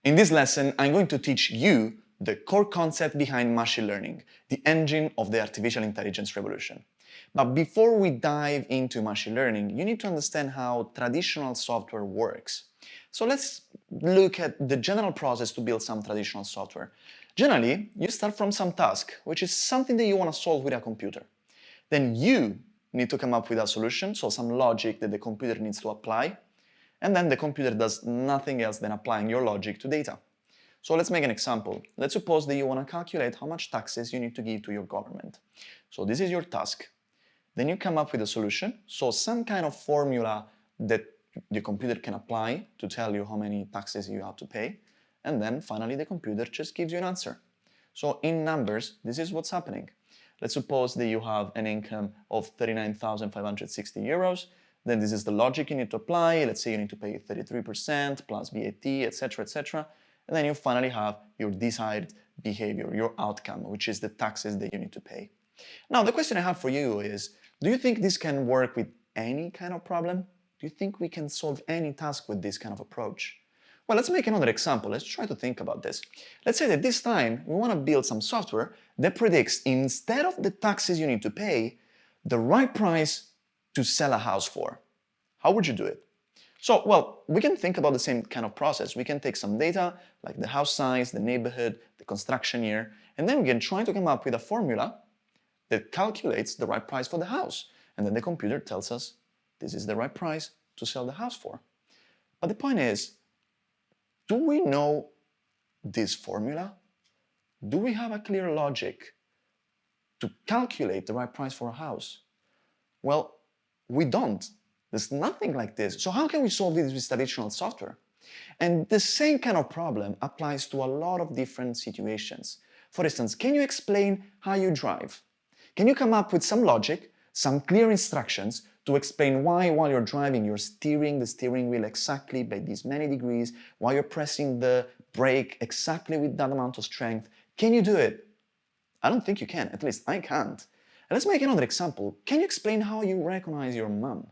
In this lesson, I'm going to teach you the core concept behind machine learning, the engine of the artificial intelligence revolution. But before we dive into machine learning, you need to understand how traditional software works. So let's look at the general process to build some traditional software. Generally, you start from some task, which is something that you want to solve with a computer. Then you need to come up with a solution, so some logic that the computer needs to apply, and then the computer does nothing else than applying your logic to data. So let's make an example. Let's suppose that you want to calculate how much taxes you need to give to your government. So this is your task. Then you come up with a solution, so some kind of formula that the computer can apply to tell you how many taxes you have to pay, and then finally the computer just gives you an answer. So in numbers, this is what's happening. Let's suppose that you have an income of 39,560 euros. Then this is the logic you need to apply. Let's say you need to pay 33% plus VAT, etc., etc. And then you finally have your desired behavior, your outcome, which is the taxes that you need to pay. Now, the question I have for you is, do you think this can work with any kind of problem? Do you think we can solve any task with this kind of approach? Well, let's make another example. Let's try to think about this. Let's say that this time we want to build some software that predicts, instead of the taxes you need to pay, the right price to sell a house for. How would you do it? So, well, we can think about the same kind of process. We can take some data, like the house size, the neighborhood, the construction year, and then we can try to come up with a formula that calculates the right price for the house. And then the computer tells us this is the right price to sell the house for. But the point is, do we know this formula? Do we have a clear logic to calculate the right price for a house? Well, we don't. There's nothing like this. So how can we solve this with traditional software? And the same kind of problem applies to a lot of different situations. For instance, can you explain how you drive? Can you come up with some logic, some clear instructions to explain why, while you're driving, you're steering the steering wheel exactly by these many degrees, while you're pressing the brake exactly with that amount of strength? Can you do it? I don't think you can. At least I can't. Let's make another example. Can you explain how you recognize your mom?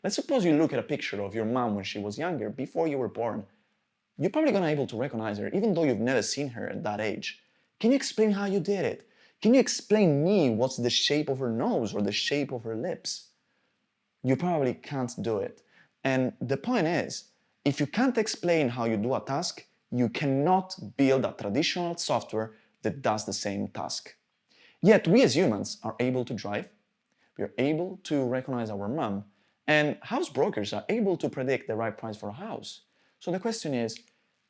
Let's suppose you look at a picture of your mom when she was younger, before you were born. You're probably gonna be able to recognize her, even though you've never seen her at that age. Can you explain how you did it? Can you explain me what's the shape of her nose or the shape of her lips? You probably can't do it. And the point is, if you can't explain how you do a task, you cannot build a traditional software that does the same task. Yet we as humans are able to drive, we are able to recognize our mom, and house brokers are able to predict the right price for a house. So the question is,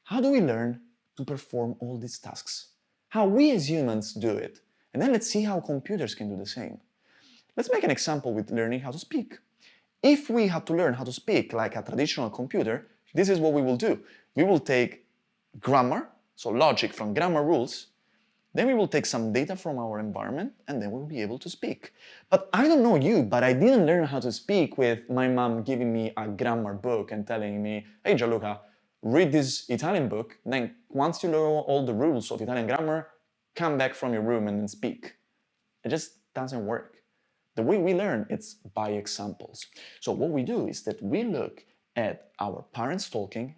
how do we learn to perform all these tasks? How we as humans do it? And then let's see how computers can do the same. Let's make an example with learning how to speak. If we had to learn how to speak like a traditional computer, this is what we will do. We will take grammar, so logic from grammar rules. Then we will take some data from our environment, and then we'll be able to speak. But I don't know you, but I didn't learn how to speak with my mom giving me a grammar book and telling me, hey Gianluca, read this Italian book, then once you learn all the rules of Italian grammar, come back from your room and then speak. It just doesn't work. The way we learn, it's by examples. So what we do is that we look at our parents talking.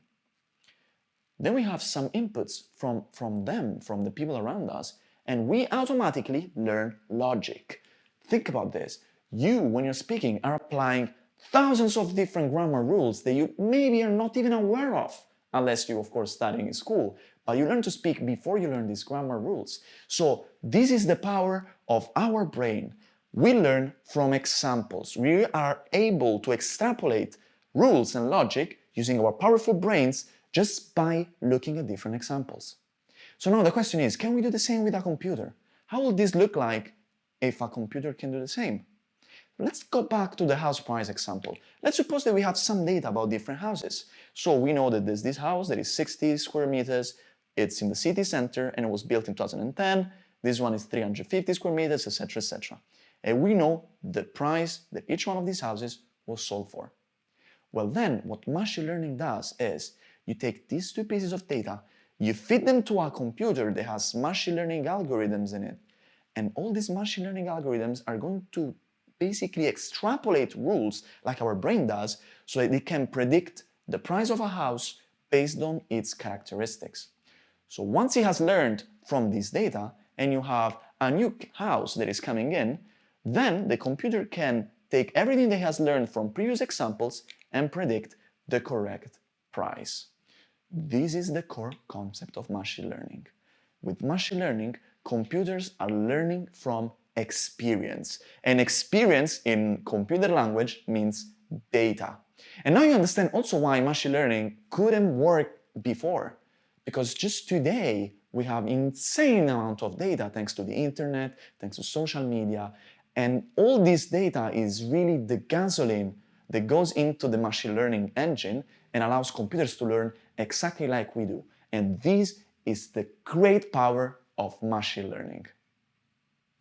Then we have some inputs from them, from the people around us, and we automatically learn logic. Think about this. You, when you're speaking, are applying thousands of different grammar rules that you maybe are not even aware of, unless you, of course, studying in school. But you learn to speak before you learn these grammar rules. So this is the power of our brain. We learn from examples. We are able to extrapolate rules and logic using our powerful brains just by looking at different examples. So now the question is, can we do the same with a computer? How will this look like if a computer can do the same? Let's go back to the house price example. Let's suppose that we have some data about different houses. So we know that there's this house that is 60 square meters, it's in the city center, and it was built in 2010. This one is 350 square meters, etc., etc. And we know the price that each one of these houses was sold for. Well then, what machine learning does is, you take these two pieces of data, you feed them to a computer that has machine learning algorithms in it, and all these machine learning algorithms are going to basically extrapolate rules like our brain does, so that it can predict the price of a house based on its characteristics. So once he has learned from this data and you have a new house that is coming in, then the computer can take everything that he has learned from previous examples and predict the correct price. This is the core concept of machine learning. With machine learning, computers are learning from experience. And experience in computer language means data. And now you understand also why machine learning couldn't work before. Because just today, we have insane amount of data thanks to the internet, thanks to social media, and all this data is really the gasoline that goes into the machine learning engine and allows computers to learn exactly like we do. And this is the great power of machine learning.